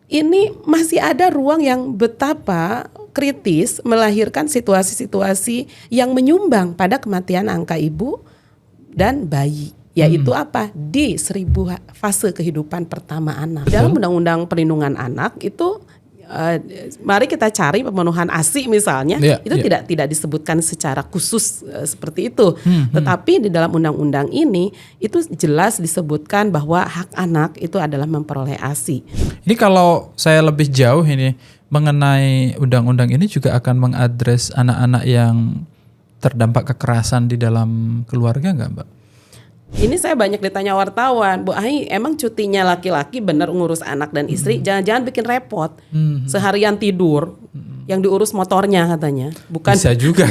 ini masih ada ruang yang betapa kritis melahirkan situasi-situasi yang menyumbang pada kematian angka ibu dan bayi. Yaitu apa? Di 1000 fase kehidupan pertama anak. Dalam Undang-Undang Perlindungan Anak itu mari kita cari pemenuhan ASI misalnya, tidak disebutkan secara khusus seperti itu. Tetapi di dalam undang-undang ini itu jelas disebutkan bahwa hak anak itu adalah memperoleh ASI. Ini kalau saya lebih jauh ini mengenai undang-undang ini juga akan mengadres anak-anak yang terdampak kekerasan di dalam keluarga nggak, Mbak? Ini saya banyak ditanya wartawan, Bu Ai, emang cutinya laki-laki benar ngurus anak dan istri, jangan-jangan bikin repot, seharian tidur, yang diurus motornya katanya, bukan? Bisa juga.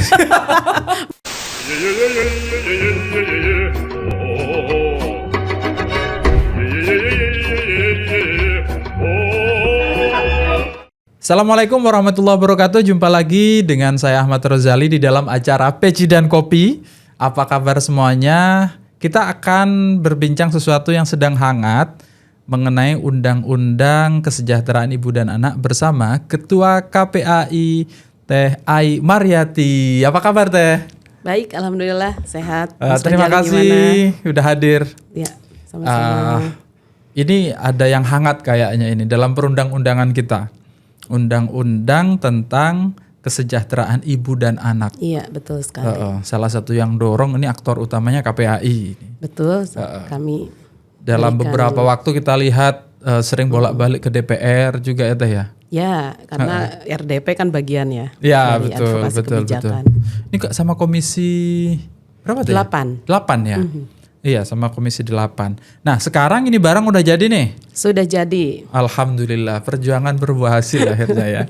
Assalamualaikum warahmatullahi wabarakatuh. Jumpa lagi dengan saya Ahmad Rozali di dalam acara Peci dan Kopi. Apa kabar semuanya? Kita akan berbincang sesuatu yang sedang hangat mengenai Undang-Undang Kesejahteraan Ibu dan Anak bersama Ketua KPAI Teh Ai Mariyati. Apa kabar Teh? Baik, alhamdulillah sehat. Terima kasih sudah hadir. Ya, sama-sama. Ini ada yang hangat kayaknya ini dalam perundang-undangan kita. Undang-undang tentang kesejahteraan ibu dan anak. Iya, betul sekali. Salah satu yang dorong ini aktor utamanya KPAI. Betul, kami dalam beberapa waktu kita lihat sering bolak-balik ke DPR juga ya Teh ya. Ya, karena RDP kan bagian ya. Ya, betul. Ini kok sama komisi berapa Teh? 8 ya. Iya, sama komisi 8. Nah, sekarang ini barang udah jadi nih. Sudah jadi. Alhamdulillah, perjuangan berbuah hasil akhirnya ya.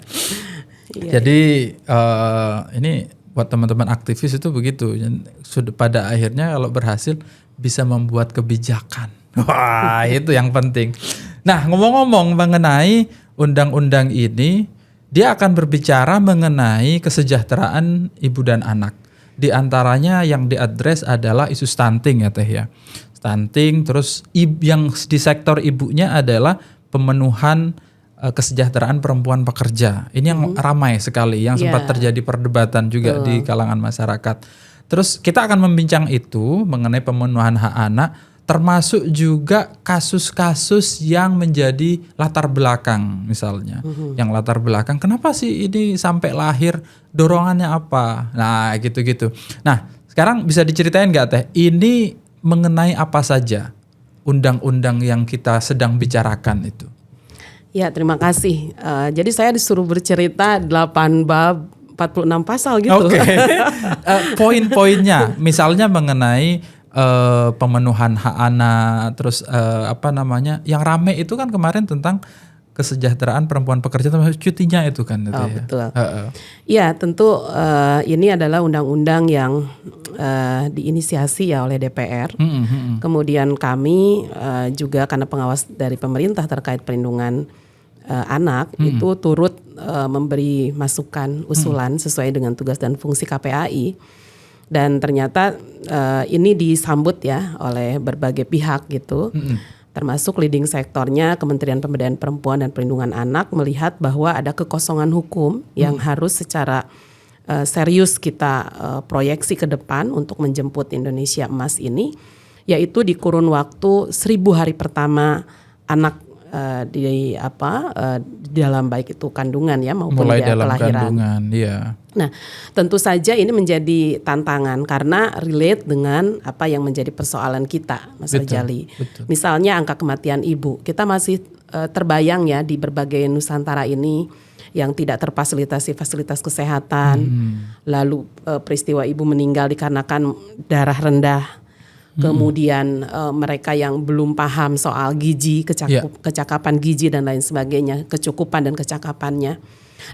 Jadi ini buat teman-teman aktivis itu begitu. Sudah pada akhirnya kalau berhasil bisa membuat kebijakan. Wah, itu yang penting. Nah, ngomong-ngomong mengenai undang-undang ini, dia akan berbicara mengenai kesejahteraan ibu dan anak. Di antaranya yang diadres adalah isu stunting ya Teh ya. Stunting, terus yang di sektor ibunya adalah pemenuhan kesejahteraan perempuan pekerja. Ini yang ramai sekali, yang sempat terjadi perdebatan juga di kalangan masyarakat. Terus kita akan membincang itu mengenai pemenuhan hak anak, termasuk juga kasus-kasus yang menjadi latar belakang misalnya. Yang latar belakang, kenapa sih ini sampai lahir, dorongannya apa? Nah gitu-gitu. Nah sekarang bisa diceritain nggak Teh, ini mengenai apa saja undang-undang yang kita sedang bicarakan itu? Ya, terima kasih. Jadi saya disuruh bercerita 8 bab 46 pasal gitu. Oke. Poin-poinnya misalnya mengenai pemenuhan hak anak, terus yang rame itu kan kemarin tentang kesejahteraan perempuan pekerja termasuk cutinya itu kan. Betul. Ya, tentu ini adalah undang-undang yang diinisiasi ya oleh DPR. Kemudian kami juga karena pengawas dari pemerintah terkait perlindungan anak itu turut memberi masukan usulan sesuai dengan tugas dan fungsi KPAI, dan ternyata ini disambut ya oleh berbagai pihak gitu, termasuk leading sektornya Kementerian Pemberdayaan Perempuan dan Perlindungan Anak melihat bahwa ada kekosongan hukum yang harus secara serius kita proyeksi ke depan untuk menjemput Indonesia Emas ini, yaitu di kurun waktu 1000 hari pertama anak di dalam baik itu kandungan ya maupun mulai dalam kelahiran. Kandungan, ya. Nah, tentu saja ini menjadi tantangan karena relate dengan apa yang menjadi persoalan kita, Mas Rozali. Misalnya angka kematian ibu, kita masih terbayang ya di berbagai Nusantara ini yang tidak terfasilitasi fasilitas kesehatan, lalu peristiwa ibu meninggal dikarenakan darah rendah. Kemudian mereka yang belum paham soal gizi, kecakapan gizi dan lain sebagainya, kecukupan dan kecakapannya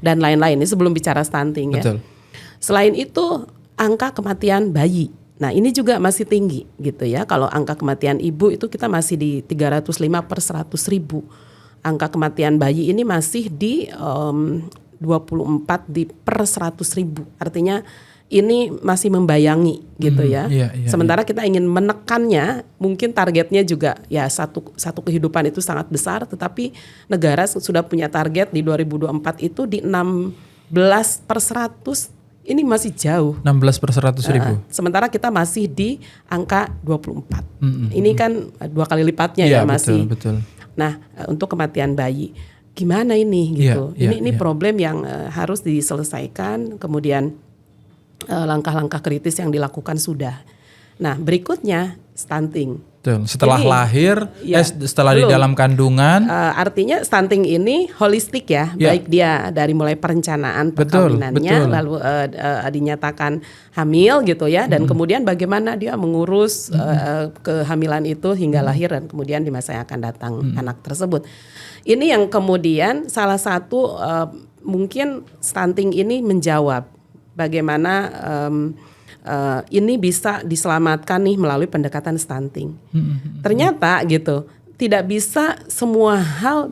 dan lain-lain. Ini sebelum bicara stunting ya. Selain itu angka kematian bayi. Nah ini juga masih tinggi gitu ya. Kalau angka kematian ibu itu kita masih di 305 per 100 ribu. Angka kematian bayi ini masih di 24 per 100 ribu. Artinya ini masih membayangi gitu ya. Iya. Sementara kita ingin menekannya, mungkin targetnya juga ya satu kehidupan itu sangat besar, tetapi negara sudah punya target di 2024 itu di 16/100. Ini masih jauh. 16/100.000. Sementara kita masih di angka 24. Ini kan 2 kali lipatnya ya masih. Betul. Nah, untuk kematian bayi, gimana ini gitu? Ini problem yang harus diselesaikan. Kemudian langkah-langkah kritis yang dilakukan sudah. Nah, berikutnya stunting. Betul. Setelah Ini, lahir, setelah di dalam kandungan. Artinya stunting ini holistik ya, baik dia dari mulai perencanaan perkawinannya, lalu dinyatakan hamil gitu ya, dan kemudian bagaimana dia mengurus kehamilan itu hingga lahir dan kemudian di masa yang akan datang anak tersebut. Ini yang kemudian salah satu mungkin stunting ini menjawab bagaimana ini bisa diselamatkan nih melalui pendekatan stunting. Ternyata gitu, tidak bisa semua hal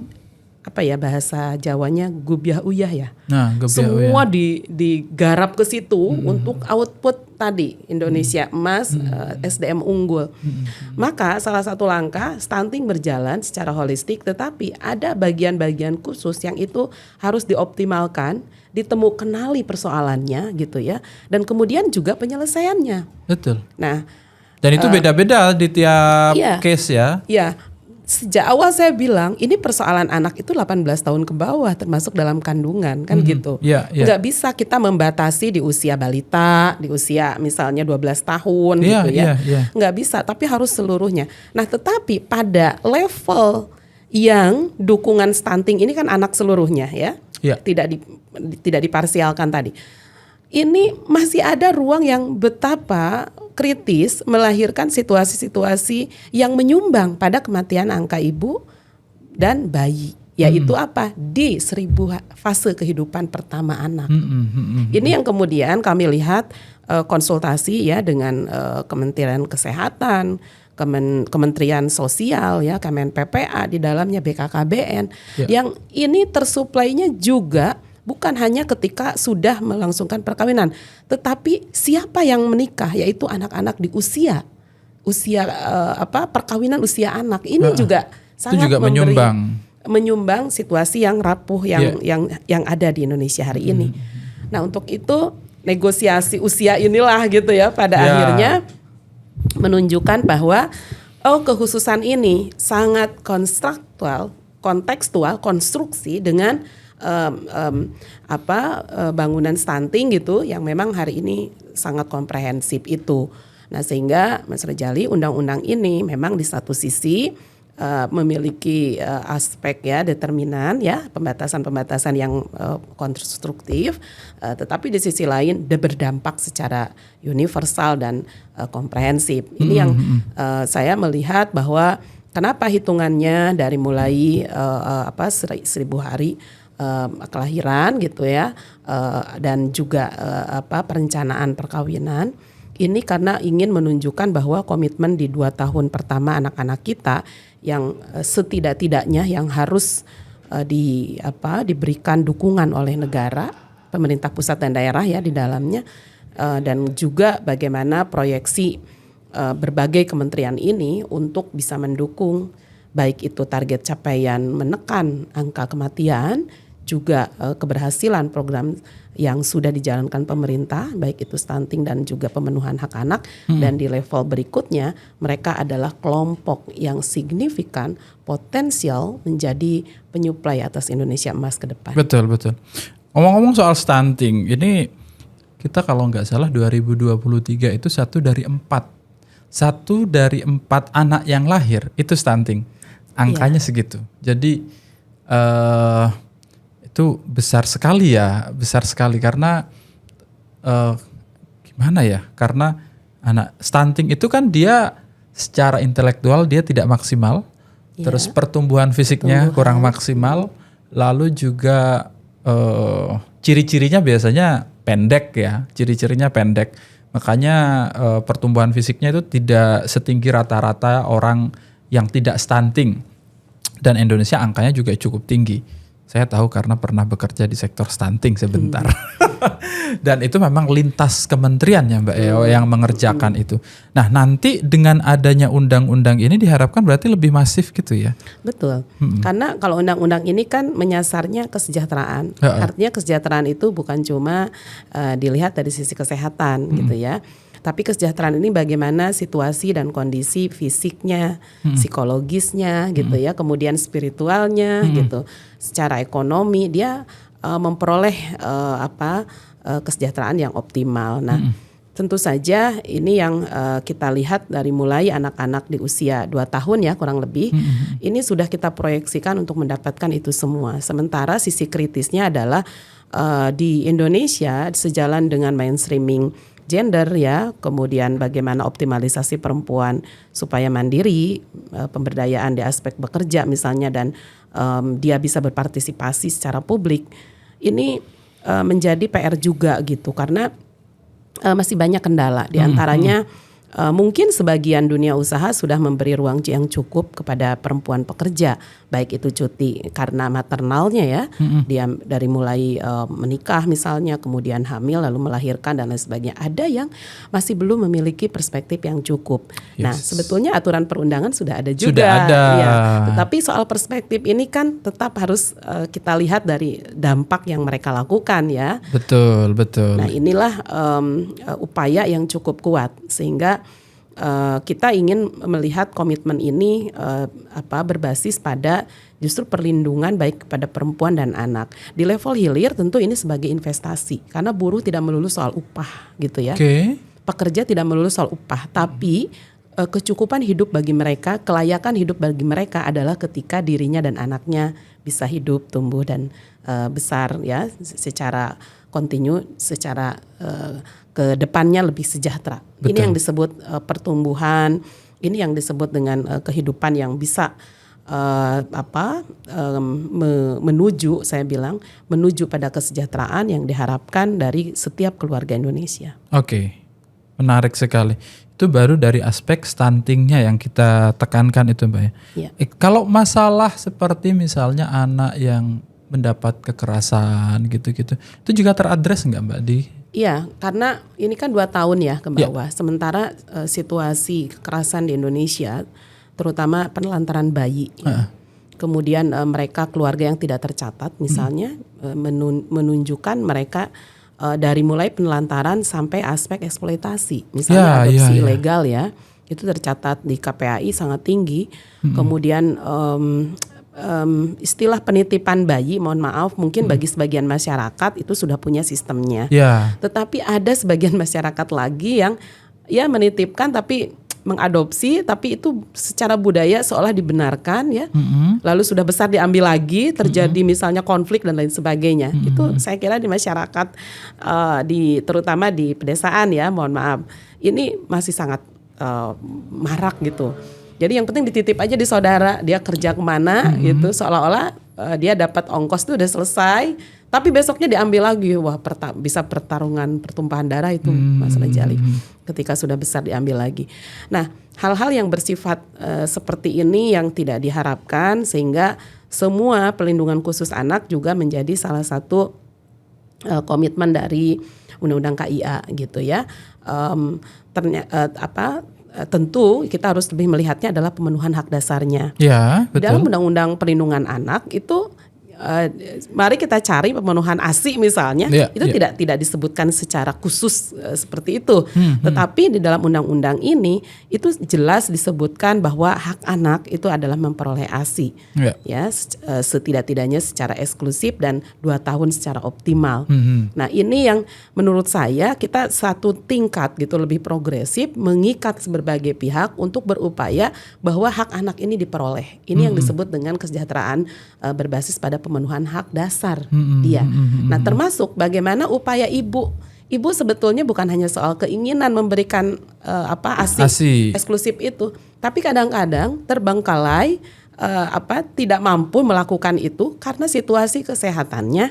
bahasa Jawanya gubyah uyah ya. Nah, semua digarap ke situ untuk output tadi Indonesia emas, SDM unggul. Maka salah satu langkah stunting berjalan secara holistik, tetapi ada bagian-bagian khusus yang itu harus dioptimalkan, kenali persoalannya gitu ya, dan kemudian juga penyelesaiannya. Betul. Nah, dan itu beda-beda di tiap case ya. Iya. Sejak awal saya bilang ini persoalan anak itu 18 tahun ke bawah termasuk dalam kandungan kan gitu. Nggak bisa kita membatasi di usia balita, di usia misalnya 12 tahun gitu ya. Nggak bisa, tapi harus seluruhnya. Nah, tetapi pada level yang dukungan stunting ini kan anak seluruhnya ya. Tidak diparsialkan tadi. Ini masih ada ruang yang betapa kritis melahirkan situasi-situasi yang menyumbang pada kematian angka ibu dan bayi. Yaitu di 1000 fase kehidupan pertama anak. Ini yang kemudian kami lihat konsultasi ya dengan Kementerian Kesehatan, Kementerian Sosial ya, Kemen PPA, di dalamnya BKKBN, yang ini tersuplainya juga bukan hanya ketika sudah melangsungkan perkawinan, tetapi siapa yang menikah, yaitu anak-anak di usia perkawinan usia anak. Ini juga sangat menyumbang situasi yang rapuh yang ada di Indonesia hari ini. Nah, untuk itu negosiasi usia inilah gitu ya pada akhirnya menunjukkan bahwa kekhususan ini sangat kontekstual, konstruksi dengan bangunan stunting gitu yang memang hari ini sangat komprehensif itu. Nah, sehingga Mas Rejali, undang-undang ini memang di satu sisi memiliki aspek ya determinan ya, pembatasan yang konstruktif, tetapi di sisi lain berdampak secara universal dan komprehensif. Ini yang saya melihat bahwa kenapa hitungannya dari mulai 1000 hari kelahiran gitu ya, dan juga perencanaan perkawinan ini karena ingin menunjukkan bahwa komitmen di 2 tahun pertama anak-anak kita yang setidak-tidaknya yang harus diberikan dukungan oleh negara, pemerintah pusat dan daerah ya di dalamnya, dan juga bagaimana proyeksi berbagai kementerian ini untuk bisa mendukung baik itu target capaian menekan angka kematian, juga keberhasilan program yang sudah dijalankan pemerintah, baik itu stunting dan juga pemenuhan hak anak. Dan di level berikutnya mereka adalah kelompok yang signifikan potensial menjadi penyuplai atas Indonesia emas ke depan. Betul. Ngomong-ngomong soal stunting, ini kita kalau nggak salah 2023 itu 1 dari 4 anak yang lahir itu stunting. Angkanya segitu. Jadi itu besar sekali karena gimana ya? Karena anak stunting itu kan dia secara intelektual dia tidak maksimal, terus pertumbuhan fisiknya kurang maksimal, lalu juga ciri-cirinya biasanya pendek ya, makanya pertumbuhan fisiknya itu tidak setinggi rata-rata orang yang tidak stunting, dan Indonesia angkanya juga cukup tinggi. Saya tahu karena pernah bekerja di sektor stunting sebentar. Dan itu memang lintas kementerian ya Mbak yang mengerjakan itu. Nah nanti dengan adanya undang-undang ini diharapkan berarti lebih masif gitu ya? Betul, karena kalau undang-undang ini kan menyasarnya kesejahteraan. Artinya kesejahteraan itu bukan cuma dilihat dari sisi kesehatan gitu ya. Tapi kesejahteraan ini bagaimana situasi dan kondisi fisiknya, psikologisnya gitu ya, kemudian spiritualnya gitu. Secara ekonomi dia memperoleh kesejahteraan yang optimal. Nah, tentu saja ini yang kita lihat dari mulai anak-anak di usia 2 tahun ya kurang lebih. Ini sudah kita proyeksikan untuk mendapatkan itu semua. Sementara sisi kritisnya adalah di Indonesia sejalan dengan mainstreaming gender ya, kemudian bagaimana optimalisasi perempuan supaya mandiri, pemberdayaan di aspek bekerja misalnya, dan dia bisa berpartisipasi secara publik. Ini menjadi PR juga gitu, karena masih banyak kendala. Di antaranya mungkin sebagian dunia usaha sudah memberi ruang yang cukup kepada perempuan pekerja, baik itu cuti karena maternalnya ya, dia dari mulai menikah misalnya, kemudian hamil lalu melahirkan dan lain sebagainya. Ada yang masih belum memiliki perspektif yang cukup. Nah, sebetulnya aturan perundangan sudah ada juga. Sudah ada. Ya, tetapi soal perspektif ini kan tetap harus kita lihat dari dampak yang mereka lakukan ya. Betul, betul. Nah, inilah upaya yang cukup kuat sehingga kita ingin melihat komitmen ini berbasis pada justru perlindungan baik kepada perempuan dan anak. Di level hilir tentu ini sebagai investasi karena buruh tidak melulu soal upah gitu ya. Pekerja tidak melulu soal upah, tapi kecukupan hidup bagi mereka, kelayakan hidup bagi mereka adalah ketika dirinya dan anaknya bisa hidup, tumbuh dan besar ya secara kontinu, secara ke depannya lebih sejahtera. Betul. Ini yang disebut pertumbuhan, ini yang disebut dengan kehidupan yang bisa menuju, saya bilang menuju pada kesejahteraan yang diharapkan dari setiap keluarga Indonesia. Oke, menarik sekali. Itu baru dari aspek stuntingnya yang kita tekankan itu Mbak ya. Kalau masalah seperti misalnya anak yang mendapat kekerasan gitu-gitu, itu juga teradres nggak Mbak di? Iya, karena ini kan 2 tahun ya ke bawah. Sementara situasi kekerasan di Indonesia, terutama penelantaran bayi, kemudian mereka keluarga yang tidak tercatat, misalnya menunjukkan mereka dari mulai penelantaran sampai aspek eksploitasi, misalnya adopsi ilegal ya, itu tercatat di KPAI sangat tinggi. Kemudian istilah penitipan bayi, mohon maaf, mungkin bagi sebagian masyarakat itu sudah punya sistemnya. Tetapi ada sebagian masyarakat lagi yang ya menitipkan tapi mengadopsi, tapi itu secara budaya seolah dibenarkan ya. Lalu sudah besar diambil lagi, terjadi misalnya konflik dan lain sebagainya. Itu saya kira di masyarakat terutama di pedesaan ya, mohon maaf, ini masih sangat marak gitu. Jadi yang penting dititip aja di saudara, dia kerja kemana gitu, seolah-olah dia dapat ongkos tuh udah selesai, tapi besoknya diambil lagi. Wah, bisa pertarungan pertumpahan darah itu Mas Rajali, ketika sudah besar diambil lagi. Nah, hal-hal yang bersifat seperti ini yang tidak diharapkan, sehingga semua pelindungan khusus anak juga menjadi salah satu komitmen dari Undang-Undang KIA gitu ya. Tentu kita harus lebih melihatnya adalah pemenuhan hak dasarnya. Ya, betul. Dalam Undang-Undang Perlindungan Anak itu mari kita cari pemenuhan ASI misalnya, itu tidak disebutkan secara khusus seperti itu. Tetapi di dalam undang-undang ini itu jelas disebutkan bahwa hak anak itu adalah memperoleh ASI. Ya, setidak-tidaknya secara eksklusif dan 2 tahun secara optimal. Nah, ini yang menurut saya kita satu tingkat gitu lebih progresif, mengikat berbagai pihak untuk berupaya bahwa hak anak ini diperoleh. Ini yang disebut dengan kesejahteraan berbasis pada pemenuhan hak dasar dia. Nah, termasuk bagaimana upaya ibu. Ibu sebetulnya bukan hanya soal keinginan memberikan ASI eksklusif itu, tapi kadang-kadang terbengkalai tidak mampu melakukan itu karena situasi kesehatannya,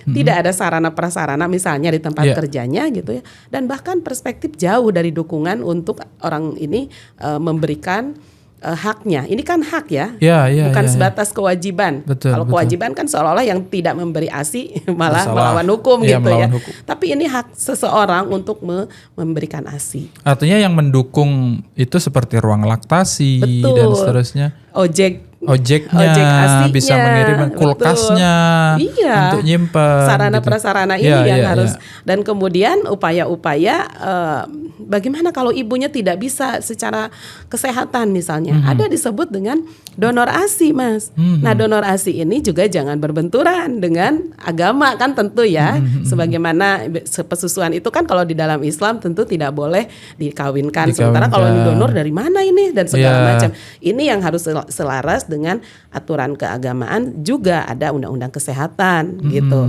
tidak ada sarana prasarana misalnya di tempat kerjanya gitu ya, dan bahkan perspektif jauh dari dukungan untuk orang ini memberikan haknya. Ini kan hak ya, ya. bukan sebatas kewajiban. Kalau kewajiban kan seolah-olah yang tidak memberi ASI malah melawan hukum gitu ya. Tapi ini hak seseorang untuk memberikan ASI. Artinya yang mendukung itu seperti ruang laktasi dan seterusnya. Ojeknya bisa mengirim kulkasnya untuk nyimpen. Sarana prasarana ini yang harus. Dan kemudian upaya-upaya bagaimana kalau ibunya tidak bisa secara kesehatan misalnya. Ada disebut dengan donor ASI, Mas. Nah, donor ASI ini juga jangan berbenturan dengan agama kan tentu ya. Sebagaimana pesusuan itu kan kalau di dalam Islam tentu tidak boleh dikawinkan. Sementara kalau ini donor dari mana ini dan segala macam. Ini yang harus selaras dengan aturan keagamaan, juga ada undang-undang kesehatan gitu.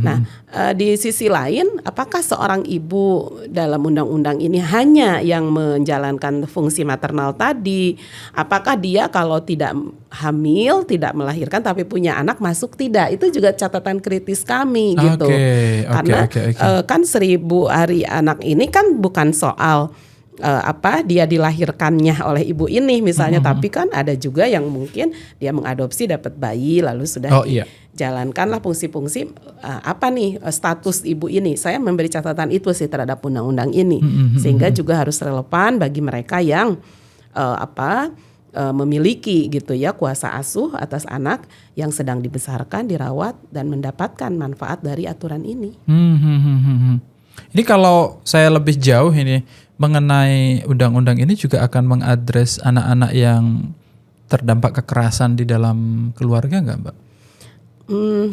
Nah, di sisi lain, apakah seorang ibu dalam undang-undang ini hanya yang menjalankan fungsi maternal tadi? Apakah dia kalau tidak hamil, tidak melahirkan tapi punya anak masuk tidak? Itu juga catatan kritis kami gitu. Karena kan 1000 hari anak ini kan bukan soal dia dilahirkannya oleh ibu ini misalnya, tapi kan ada juga yang mungkin dia mengadopsi dapat bayi lalu sudah dijalankanlah fungsi-fungsi status ibu ini. Saya memberi catatan itu sih terhadap undang-undang ini sehingga juga harus relevan bagi mereka yang memiliki gitu ya kuasa asuh atas anak yang sedang dibesarkan, dirawat dan mendapatkan manfaat dari aturan ini. Ini kalau saya lebih jauh ini mengenai undang-undang ini juga akan mengadres anak-anak yang terdampak kekerasan di dalam keluarga nggak, Mbak?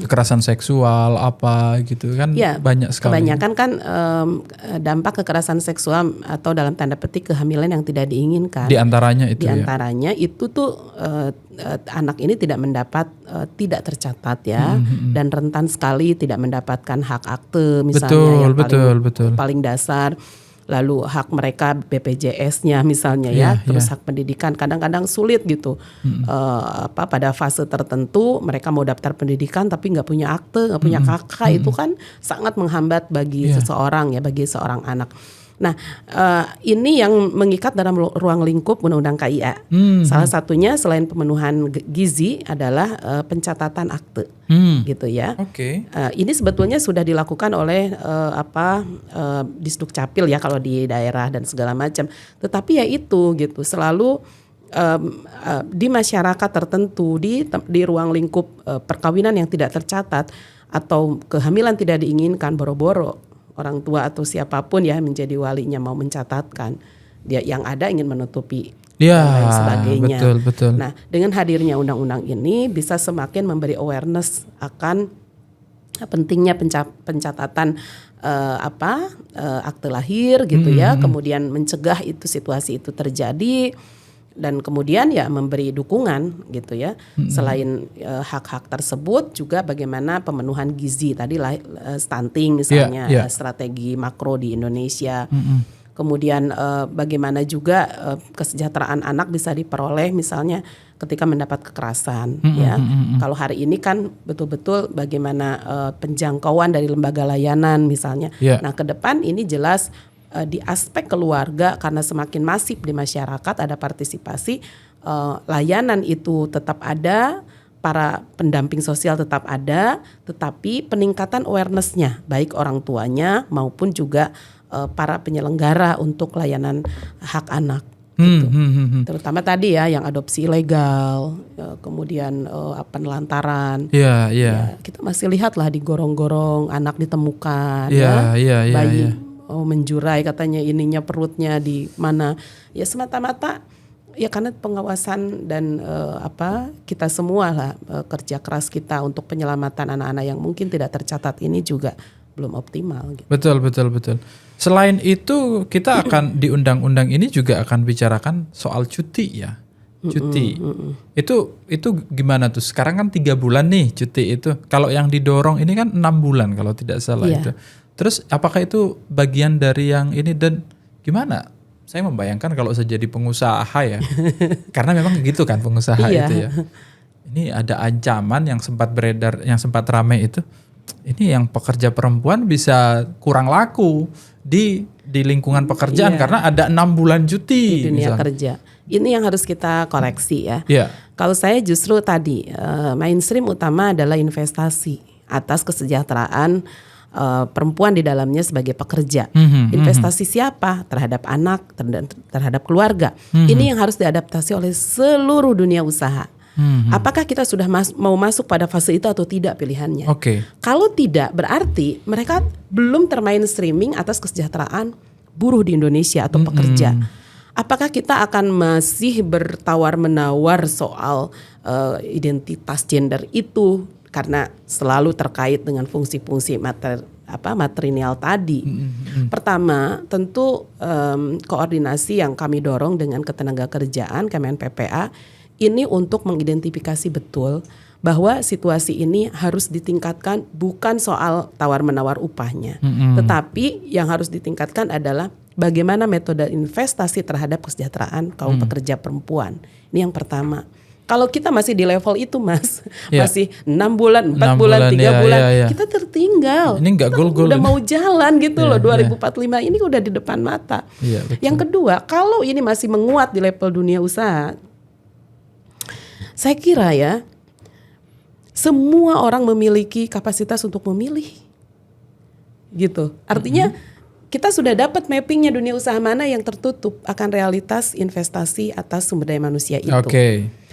Kekerasan seksual apa gitu kan banyak sekali. Kebanyakan kan dampak kekerasan seksual atau dalam tanda petik kehamilan yang tidak diinginkan. Di antaranya itu tuh anak ini tidak mendapat tidak tercatat ya dan rentan sekali tidak mendapatkan hak akte misalnya paling dasar. Lalu hak mereka BPJS-nya misalnya terus hak pendidikan kadang-kadang sulit gitu. Pada fase tertentu mereka mau daftar pendidikan tapi nggak punya akte, nggak punya kakak, itu kan sangat menghambat bagi seseorang ya, bagi seorang anak. Nah, ini yang mengikat dalam ruang lingkup Undang-Undang KIA. Salah satunya selain pemenuhan gizi adalah pencatatan akte, gitu ya. Ini sebetulnya sudah dilakukan oleh Disduk Capil ya kalau di daerah dan segala macam. Tetapi ya itu gitu selalu di masyarakat tertentu di ruang lingkup perkawinan yang tidak tercatat atau kehamilan tidak diinginkan, boro-boro orang tua atau siapapun ya menjadi walinya mau mencatatkan, dia yang ada ingin menutupi dan lain sebagainya. Betul. Nah, dengan hadirnya undang-undang ini bisa semakin memberi awareness akan pentingnya pencatatan akte lahir gitu ya, kemudian mencegah itu situasi itu terjadi. Dan kemudian ya memberi dukungan gitu ya. Selain hak-hak tersebut juga bagaimana pemenuhan gizi tadi stunting misalnya, strategi makro di Indonesia. Kemudian bagaimana juga kesejahteraan anak bisa diperoleh misalnya ketika mendapat kekerasan ya. Kalau hari ini kan betul-betul bagaimana penjangkauan dari lembaga layanan misalnya. Nah, ke depan ini jelas di aspek keluarga karena semakin masif di masyarakat ada partisipasi, layanan itu tetap ada, para pendamping sosial tetap ada, tetapi peningkatan awareness-nya baik orang tuanya maupun juga para penyelenggara untuk layanan hak anak gitu. Terutama tadi ya yang adopsi ilegal, kemudian penelantaran. Ya, kita masih lihatlah di gorong-gorong anak ditemukan bayi menjurai katanya ininya perutnya di mana ya, semata-mata ya karena pengawasan dan kita semua lah kerja keras kita untuk penyelamatan anak-anak yang mungkin tidak tercatat ini juga belum optimal gitu. Betul. Selain itu kita akan di undang-undang ini juga akan bicarakan soal cuti ya. Cuti. Itu gimana tuh? Sekarang kan 3 bulan nih cuti itu. Kalau yang didorong ini kan 6 bulan kalau tidak salah itu. Terus apakah itu bagian dari yang ini dan gimana? Saya membayangkan kalau saya jadi pengusaha ya, karena memang gitu kan pengusaha itu ya. Ini ada ancaman yang sempat beredar, yang sempat ramai itu. Ini yang pekerja perempuan bisa kurang laku di lingkungan pekerjaan karena ada 6 bulan cuti di dunia kerja. Ini yang harus kita koreksi ya. Iya. Kalau saya justru tadi mainstream utama adalah investasi atas kesejahteraan perempuan di dalamnya sebagai pekerja. Investasi siapa? Terhadap anak, terhadap keluarga. Ini yang harus diadaptasi oleh seluruh dunia usaha. Apakah kita sudah mau masuk pada fase itu atau tidak pilihannya? Kalau tidak, berarti mereka belum termainstreaming atas kesejahteraan buruh di Indonesia atau pekerja. Apakah kita akan masih bertawar-menawar soal identitas gender itu karena selalu terkait dengan fungsi-fungsi material tadi? Pertama, tentu koordinasi yang kami dorong dengan Ketenagakerjaan Kemen PPA ini untuk mengidentifikasi betul bahwa situasi ini harus ditingkatkan, bukan soal tawar-menawar upahnya, tetapi yang harus ditingkatkan adalah bagaimana metode investasi terhadap kesejahteraan kaum pekerja perempuan. Ini yang pertama. Kalau kita masih di level itu, Mas, masih 6 bulan, 4 bulan, 3 bulan, kita tertinggal. Ini nggak gol-gol. Udah mau jalan gitu loh, 2045 ini udah di depan mata. Yang kedua, kalau ini masih menguat di level dunia usaha, saya kira ya, semua orang memiliki kapasitas untuk memilih, gitu. Artinya kita sudah dapat mappingnya dunia usaha mana yang tertutup akan realitas investasi atas sumber daya manusia itu.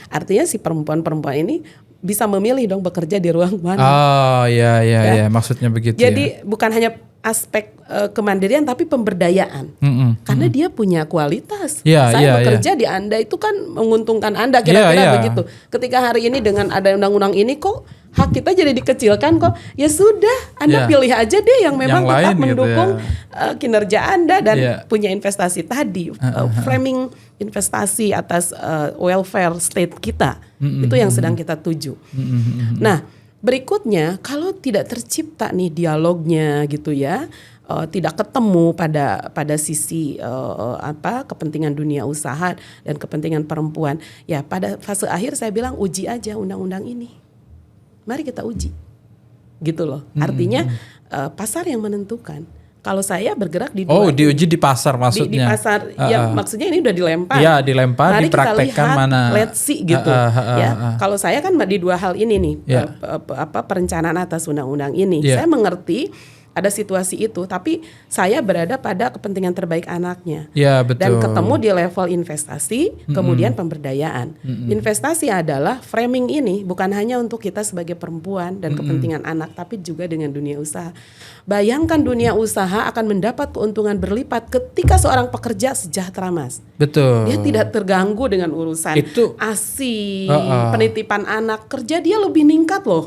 Artinya si perempuan-perempuan ini bisa memilih dong bekerja di ruang mana. Ya, maksudnya begitu. Jadi bukan hanya aspek kemandirian tapi pemberdayaan. Karena dia punya kualitas. Saya bekerja di Anda itu kan menguntungkan Anda, kira-kira begitu. Ketika hari ini dengan ada undang-undang ini kok hak kita jadi dikecilkan kok. Ya sudah, Anda pilih aja deh yang memang tetap mendukung kinerja Anda dan punya investasi tadi. Framing investasi atas welfare state kita. Itu yang sedang kita tuju. Nah, berikutnya, kalau tidak tercipta nih dialognya gitu ya, tidak ketemu pada sisi kepentingan dunia usaha dan kepentingan perempuan, ya pada fase akhir saya bilang uji aja undang-undang ini, mari kita uji, gitu loh. Artinya pasar yang menentukan. Kalau saya bergerak di diuji di pasar maksudnya. Di pasar, ya maksudnya ini udah dilempar. Iya, dilempar, mari dipraktekkan mana. Let's see gitu. Kalau saya kan di dua hal ini nih, perencanaan atas undang-undang ini. Saya mengerti ada situasi itu, tapi saya berada pada kepentingan terbaik anaknya. Betul. Dan ketemu di level investasi, kemudian pemberdayaan. Investasi adalah framing ini bukan hanya untuk kita sebagai perempuan dan kepentingan anak, tapi juga dengan dunia usaha. Bayangkan dunia usaha akan mendapat keuntungan berlipat ketika seorang pekerja sejahtera, Mas. Betul. Dia tidak terganggu dengan urusan ASI, penitipan anak, kerja dia lebih ningkat loh.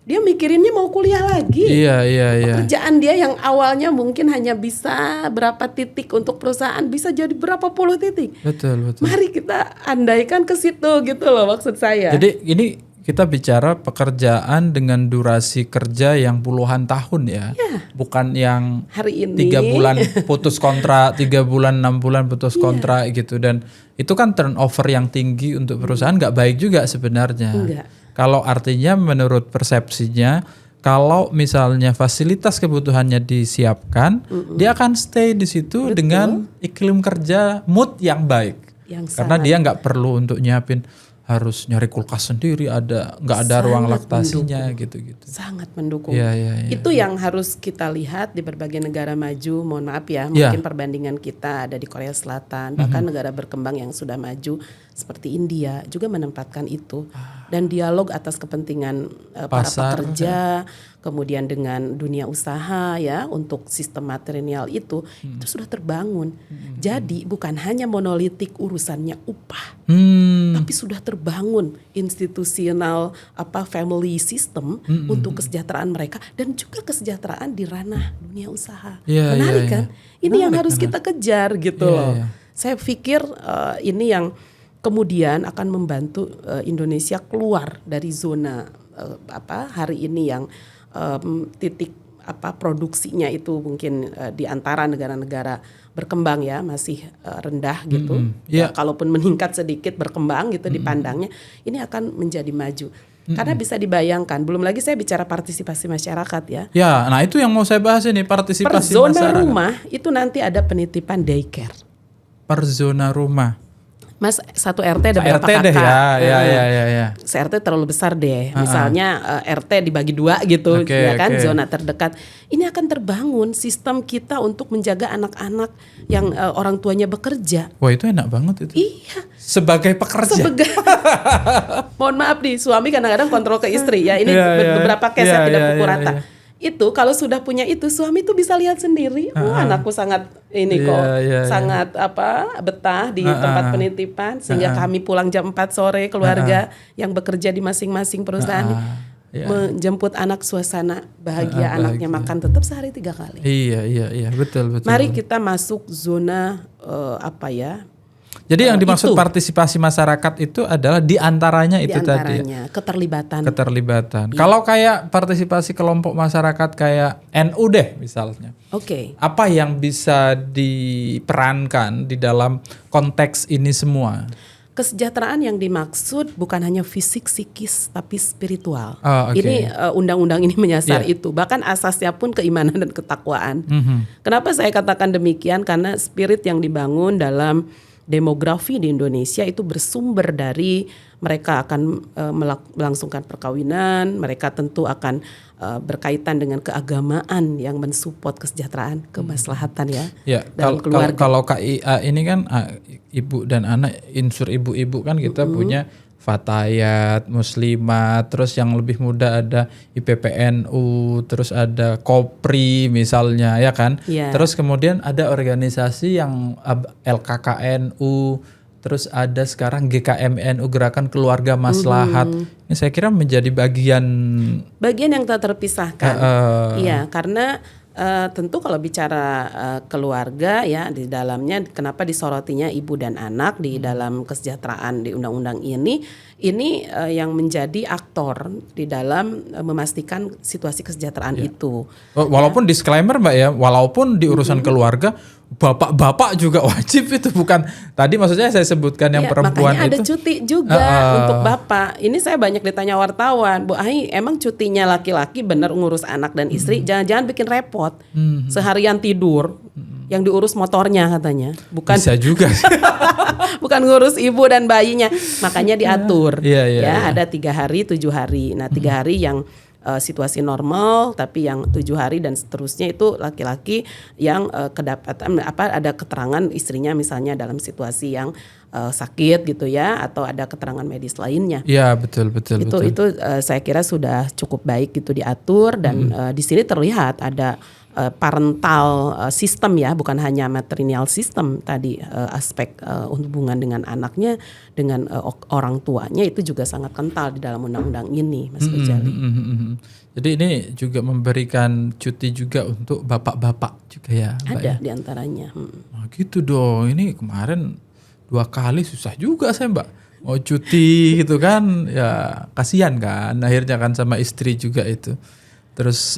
Dia mikirinnya mau kuliah lagi. Pekerjaan dia yang awalnya mungkin hanya bisa berapa titik untuk perusahaan bisa jadi berapa puluh titik. Betul. Mari kita andaikan ke situ gitu loh maksud saya. Jadi ini kita bicara pekerjaan dengan durasi kerja yang puluhan tahun ya. Bukan yang hari ini 3 bulan putus kontrak, 3 bulan 6 bulan putus kontrak gitu. Dan itu kan turnover yang tinggi untuk perusahaan nggak baik juga sebenarnya. Kalau artinya menurut persepsinya, kalau misalnya fasilitas kebutuhannya disiapkan, dia akan stay di situ dengan iklim kerja mood yang baik. Karena dia nggak perlu untuk nyiapin harus nyari kulkas sendiri, nggak ada ruang laktasinya gitu-gitu. Sangat mendukung. Itu yang harus kita lihat di berbagai negara maju. Mohon maaf ya, mungkin perbandingan kita ada di Korea Selatan, bahkan negara berkembang yang sudah maju seperti India juga menempatkan itu. Dan dialog atas kepentingan para pekerja, kemudian dengan dunia usaha ya untuk sistem material itu sudah terbangun. Jadi bukan hanya monolitik urusannya upah, tapi sudah terbangun institusional family system untuk kesejahteraan mereka dan juga kesejahteraan di ranah dunia usaha. Menarik kan? Ini yang harus kita kejar gitu loh. Saya pikir ini yang kemudian akan membantu Indonesia keluar dari zona hari ini yang titik produksinya itu mungkin di antara negara-negara berkembang ya masih rendah gitu. Kalaupun meningkat sedikit berkembang gitu dipandangnya, ini akan menjadi maju. Karena bisa dibayangkan, belum lagi saya bicara partisipasi masyarakat ya. Nah itu yang mau saya bahas ini, partisipasi masyarakat. Per zona masyarakat. rumah itu nanti ada penitipan daycare. Per zona rumah. Mas, satu RT ada berapa RT kakak? deh ya. Se-RT terlalu besar deh. Misalnya RT dibagi 2 gitu, ya kan, zona terdekat. Ini akan terbangun sistem kita untuk menjaga anak-anak yang orang tuanya bekerja. Wah, itu enak banget itu. Iya. Sebagai pekerja. Mohon maaf nih, suami kadang-kadang kontrol ke istri ya. Ini beberapa case yang tidak pukul rata. Itu kalau sudah punya itu, suami tuh bisa lihat sendiri, anakku sangat ini kok, sangat betah di tempat penitipan, sehingga kami pulang jam 4 sore, keluarga yang bekerja di masing-masing perusahaan menjemput anak, suasana bahagia, anaknya makan tetap sehari 3 kali. Iya, betul. Mari kita masuk zona Jadi yang dimaksud partisipasi masyarakat itu adalah diantaranya itu tadi. Keterlibatan. Iya. Kalau kayak partisipasi kelompok masyarakat kayak NU deh misalnya. Oke. Apa yang bisa diperankan di dalam konteks ini semua? Kesejahteraan yang dimaksud bukan hanya fisik, psikis, tapi spiritual. Okay. Ini undang-undang ini menyasar itu. Bahkan asasnya pun keimanan dan ketakwaan. Kenapa saya katakan demikian? Karena spirit yang dibangun dalam demografi di Indonesia itu bersumber dari mereka akan melangsungkan perkawinan, mereka tentu akan berkaitan dengan keagamaan yang mensupport kesejahteraan, kemaslahatan dalam keluarga. Kalau KIA ini kan ibu dan anak, unsur ibu-ibu kan kita punya Fatayat, Muslimat, terus yang lebih muda ada IPPNU, terus ada Kopri misalnya ya kan. Terus kemudian ada organisasi yang LKKNU, terus ada sekarang GKMNU, Gerakan Keluarga Maslahat. Ini saya kira menjadi bagian yang tak terpisahkan. Iya, karena tentu kalau bicara keluarga ya, di dalamnya kenapa disorotinya ibu dan anak di dalam kesejahteraan di undang-undang ini yang menjadi aktor di dalam memastikan situasi kesejahteraan itu. Walaupun disclaimer Mbak ya, walaupun di urusan keluarga bapak-bapak juga wajib itu, bukan tadi maksudnya saya sebutkan yang perempuan makanya itu. Ada cuti juga untuk bapak. Ini saya banyak ditanya wartawan, Bu Ai, emang cutinya laki-laki benar ngurus anak dan istri, jangan-jangan bikin repot. Seharian tidur, yang diurus motornya katanya, bukan bisa juga. bukan ngurus ibu dan bayinya. Makanya diatur ada 3 hari, 7 hari. Nah 3 hari yang situasi normal, tapi yang 7 hari dan seterusnya itu laki-laki yang kedapatan ada keterangan istrinya misalnya dalam situasi yang sakit gitu ya, atau ada keterangan medis lainnya. Iya betul. Itu saya kira sudah cukup baik gitu diatur, dan di sini terlihat ada parental system ya, bukan hanya maternal system tadi, aspek hubungan dengan anaknya dengan orang tuanya itu juga sangat kental di dalam undang-undang ini, Mas Ghazali. Jadi ini juga memberikan cuti juga untuk bapak-bapak juga ya, Mbak, ada ya? diantaranya. Nah, gitu dong. Ini kemarin 2 kali susah juga saya Mbak, mau cuti gitu kan, ya kasihan kan akhirnya kan sama istri juga itu. Terus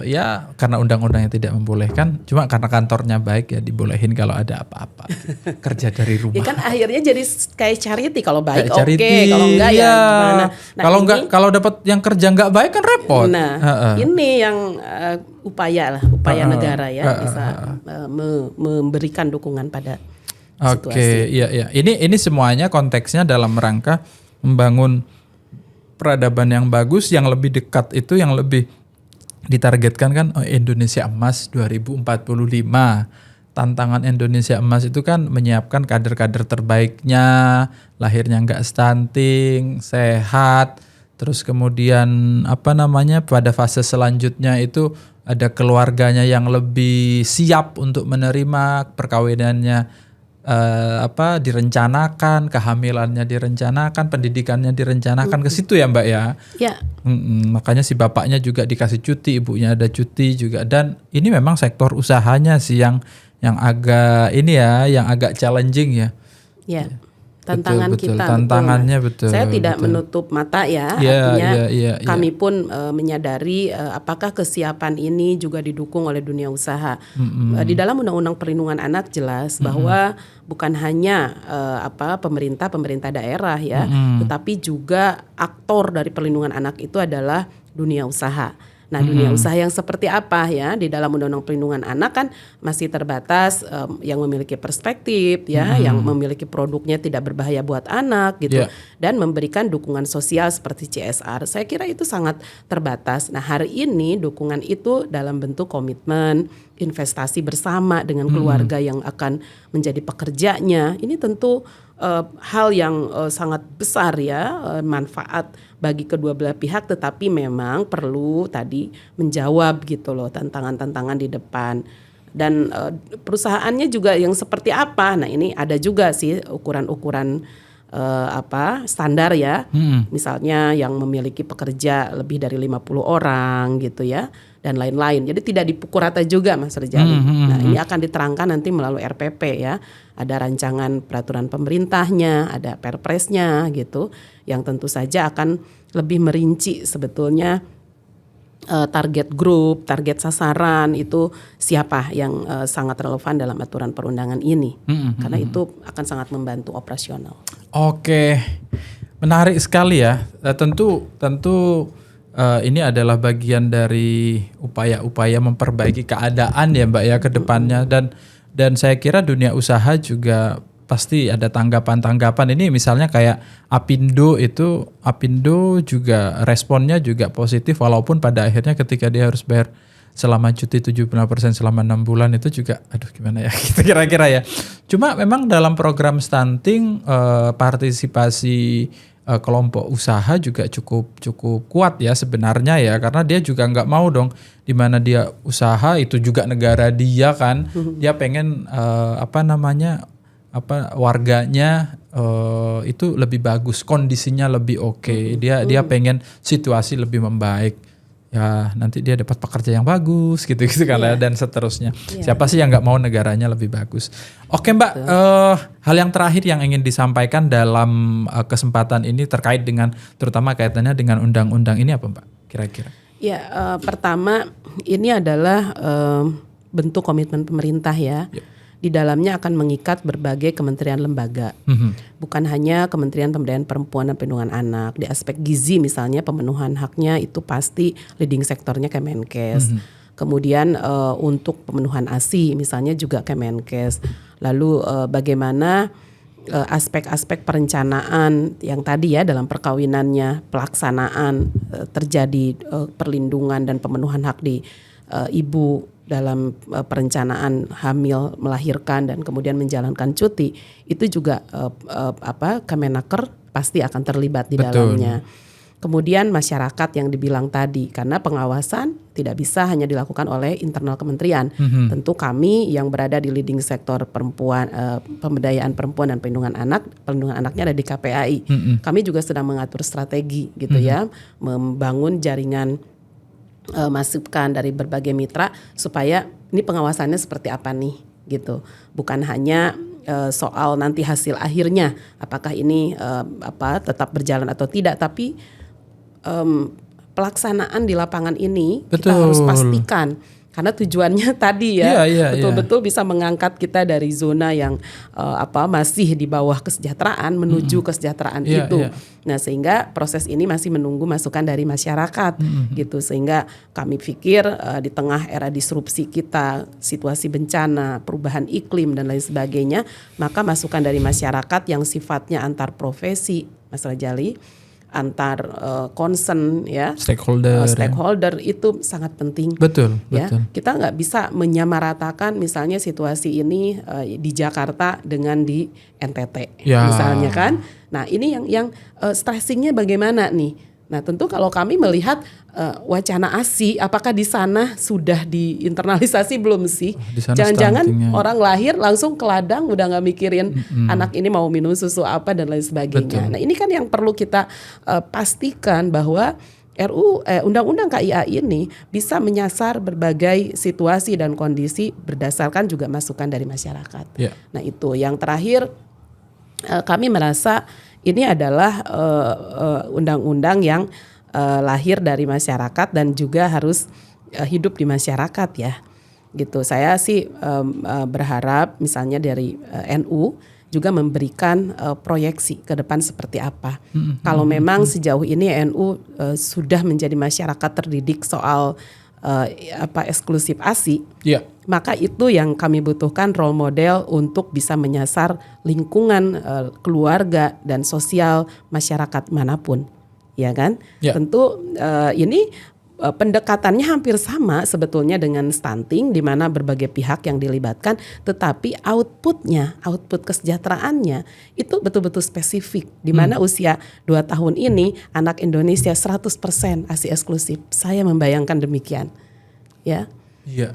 ya karena undang-undangnya tidak membolehkan, cuma karena kantornya baik ya dibolehin kalau ada apa-apa kerja dari rumah. Ya kan akhirnya jadi kayak charity, kalau baik oke, kalau enggak ya gimana. Nah, kalau dapat yang kerja enggak baik kan repot. Nah, ini yang upaya negara ya bisa memberikan dukungan pada situasi. Oke, iya. Ini semuanya konteksnya dalam rangka membangun peradaban yang bagus, yang lebih dekat itu, yang lebih ditargetkan kan Indonesia Emas 2045. Tantangan Indonesia Emas itu kan menyiapkan kader-kader terbaiknya, lahirnya nggak stunting, sehat, terus kemudian pada fase selanjutnya itu ada keluarganya yang lebih siap untuk menerima, perkawinannya direncanakan, kehamilannya direncanakan, pendidikannya direncanakan, ke situ ya Mbak ya. Ya. Makanya si bapaknya juga dikasih cuti, ibunya ada cuti juga, dan ini memang sektor usahanya sih yang agak yang agak challenging ya. Ya. Tantangan betul, kita. Tantangannya betul. Saya tidak menutup mata ya. Artinya kami pun menyadari apakah kesiapan ini juga didukung oleh dunia usaha. Di dalam Undang-Undang Perlindungan Anak jelas bahwa bukan hanya pemerintah daerah ya, tetapi juga aktor dari perlindungan anak itu adalah dunia usaha. Nah, dunia usaha yang seperti apa ya di dalam Undang-Undang Perlindungan Anak kan masih terbatas yang memiliki perspektif ya, yang memiliki produknya tidak berbahaya buat anak gitu, dan memberikan dukungan sosial seperti CSR. Saya kira itu sangat terbatas. Nah, hari ini dukungan itu dalam bentuk komitmen, investasi bersama dengan keluarga yang akan menjadi pekerjanya. Ini tentu hal yang sangat besar ya, manfaat bagi kedua belah pihak, tetapi memang perlu tadi menjawab gitu loh tantangan-tantangan di depan. Dan perusahaannya juga yang seperti apa. Nah, ini ada juga sih ukuran-ukuran standar ya. Misalnya yang memiliki pekerja lebih dari 50 orang gitu ya, dan lain-lain. Jadi tidak dipukul rata juga, Mas Rejali. Nah, ini akan diterangkan nanti melalui RPP ya. Ada rancangan peraturan pemerintahnya, ada perpresnya gitu, yang tentu saja akan lebih merinci sebetulnya target grup, target sasaran itu siapa yang sangat relevan dalam aturan perundangan ini. Karena itu akan sangat membantu operasional. Oke, menarik sekali ya. Tentu ini adalah bagian dari upaya-upaya memperbaiki keadaan ya Mbak ya ke depannya, dan saya kira dunia usaha juga pasti ada tanggapan-tanggapan. Ini misalnya kayak Apindo juga responnya juga positif, walaupun pada akhirnya ketika dia harus bayar selama cuti 75% selama 6 bulan itu juga aduh gimana ya gitu kira-kira ya. Cuma memang dalam program stunting partisipasi kelompok usaha juga cukup kuat ya sebenarnya ya, karena dia juga nggak mau dong di mana dia usaha itu juga negara dia kan, dia pengen warganya itu lebih bagus, kondisinya lebih oke. Dia pengen situasi lebih membaik. Ya nanti dia dapat pekerja yang bagus gitu-gitu kan ya, dan seterusnya. Siapa sih yang nggak mau negaranya lebih bagus? Oke Mbak, hal yang terakhir yang ingin disampaikan dalam kesempatan ini terkait dengan terutama kaitannya dengan undang-undang ini apa Mbak kira-kira? Ya, pertama ini adalah bentuk komitmen pemerintah ya. Di dalamnya akan mengikat berbagai kementerian lembaga, bukan hanya Kementerian Pemberdayaan Perempuan dan Perlindungan Anak. Di aspek gizi misalnya pemenuhan haknya itu pasti leading sektornya Kemenkes. Kemudian untuk pemenuhan ASI misalnya juga Kemenkes. Lalu bagaimana aspek-aspek perencanaan yang tadi ya dalam perkawinannya, pelaksanaan terjadi perlindungan dan pemenuhan hak di ibu dalam perencanaan hamil, melahirkan dan kemudian menjalankan cuti, itu juga Kemenaker pasti akan terlibat di dalamnya. Kemudian masyarakat yang dibilang tadi, karena pengawasan tidak bisa hanya dilakukan oleh internal kementerian. Tentu kami yang berada di leading sektor perempuan, pemberdayaan perempuan dan perlindungan anaknya ada di KPAI. Kami juga sedang mengatur strategi gitu ya, membangun jaringan masukan dari berbagai mitra supaya ini pengawasannya seperti apa nih gitu, bukan hanya soal nanti hasil akhirnya apakah ini tetap berjalan atau tidak, tapi pelaksanaan di lapangan ini kita harus pastikan. Karena tujuannya tadi ya betul-betul bisa mengangkat kita dari zona yang masih di bawah kesejahteraan menuju kesejahteraan itu. Nah, sehingga proses ini masih menunggu masukan dari masyarakat gitu. Sehingga kami pikir di tengah era disrupsi kita, situasi bencana, perubahan iklim dan lain sebagainya, maka masukan dari masyarakat yang sifatnya antar profesi, Mas Rajali, antar concern ya stakeholder itu sangat penting. Betul. Kita nggak bisa menyamaratakan misalnya situasi ini di Jakarta dengan di NTT misalnya kan. Nah ini yang stressingnya bagaimana nih? Nah tentu kalau kami melihat wacana ASI, apakah di sana sudah diinternalisasi belum sih? Jangan-jangan orang lahir langsung ke ladang udah nggak mikirin anak ini mau minum susu apa dan lain sebagainya. Nah ini kan yang perlu kita pastikan bahwa Undang-Undang KIA ini bisa menyasar berbagai situasi dan kondisi berdasarkan juga masukan dari masyarakat. Nah itu yang terakhir, kami merasa ini adalah undang-undang yang lahir dari masyarakat dan juga harus hidup di masyarakat ya. Gitu. Saya sih berharap misalnya dari NU juga memberikan proyeksi ke depan seperti apa. Kalau memang sejauh ini NU sudah menjadi masyarakat terdidik soal eksklusif ASI, maka itu yang kami butuhkan role model untuk bisa menyasar lingkungan keluarga dan sosial masyarakat manapun, ya kan? Tentu ini pendekatannya hampir sama sebetulnya dengan stunting, di mana berbagai pihak yang dilibatkan, tetapi output kesejahteraannya itu betul-betul spesifik, di mana usia 2 tahun ini anak Indonesia 100% ASI eksklusif. Saya membayangkan demikian, ya.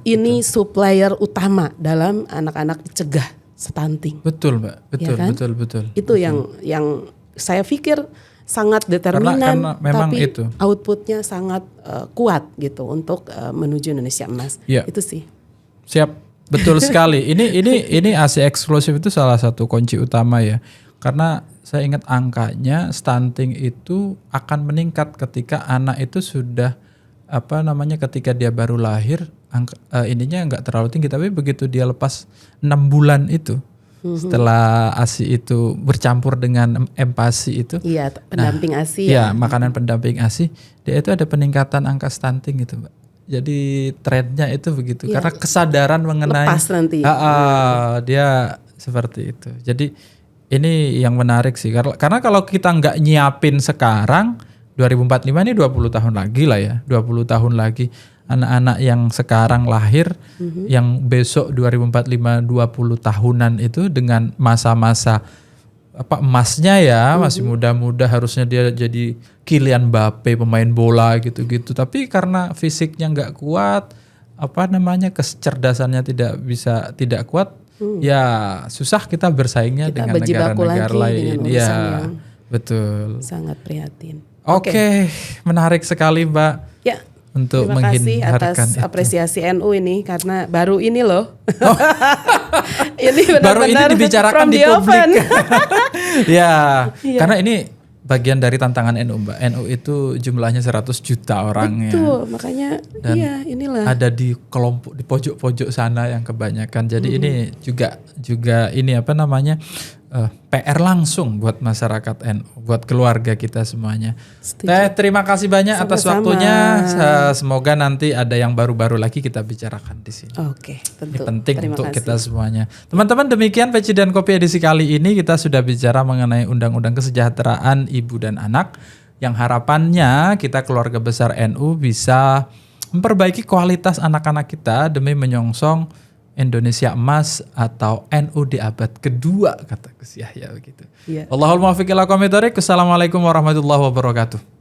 Ini supplier utama dalam anak-anak dicegah stunting. Betul, Mbak. Betul, ya kan? betul. Itu yang saya pikir sangat determinan, karena memang tapi itu outputnya sangat kuat gitu untuk menuju Indonesia Emas. Itu sih. Siap, betul sekali. Ini ASI eksklusif itu salah satu kunci utama ya. Karena saya ingat angkanya stunting itu akan meningkat ketika anak itu sudah ketika dia baru lahir, ininya nggak terlalu tinggi, tapi begitu dia lepas 6 bulan itu, setelah ASI itu bercampur dengan empasi itu, pendamping ASI makanan pendamping ASI, dia itu ada peningkatan angka stunting itu, Mbak. Jadi trennya itu begitu, karena kesadaran mengenai lepas nanti. Dia seperti itu. Jadi ini yang menarik sih, karena kalau kita nggak nyiapin sekarang, 2045 ini 20 tahun lagi lah ya, 20 tahun lagi. Anak-anak yang sekarang lahir, yang besok 2045 20 tahunan itu dengan masa-masa emasnya ya, masih muda-muda, harusnya dia jadi Kylian Mbappe, pemain bola gitu-gitu. Tapi karena fisiknya nggak kuat, kecerdasannya tidak kuat, ya susah kita bersaingnya dengan negara-negara lain. Ya, betul. Sangat prihatin. Oke, menarik sekali, Mbak. Ya. Untuk terima kasih atas itu. Apresiasi NU ini, karena baru ini loh. Ini benar-benar baru ini dibicarakan di publik. Karena ini bagian dari tantangan NU, Mbak. NU itu jumlahnya 100 juta orangnya. Betul, makanya inilah. Ada di kelompok, di pojok-pojok sana yang kebanyakan. Jadi ini juga ini PR langsung buat masyarakat NU, buat keluarga kita semuanya. Terima kasih banyak atas waktunya. Semoga nanti ada yang baru-baru lagi kita bicarakan di sini. Oke, tentu. Ini penting untuk kita semuanya. Teman-teman, demikian Peci dan Kopi edisi kali ini. Kita sudah bicara mengenai Undang-Undang Kesejahteraan Ibu dan Anak, yang harapannya kita keluarga besar NU bisa memperbaiki kualitas anak-anak kita demi menyongsong Indonesia Emas atau NU di abad kedua, kata Gus Yahya begitu. Allahul muwaffiq ila aqwamit thoriq. Assalamualaikum warahmatullahi wabarakatuh.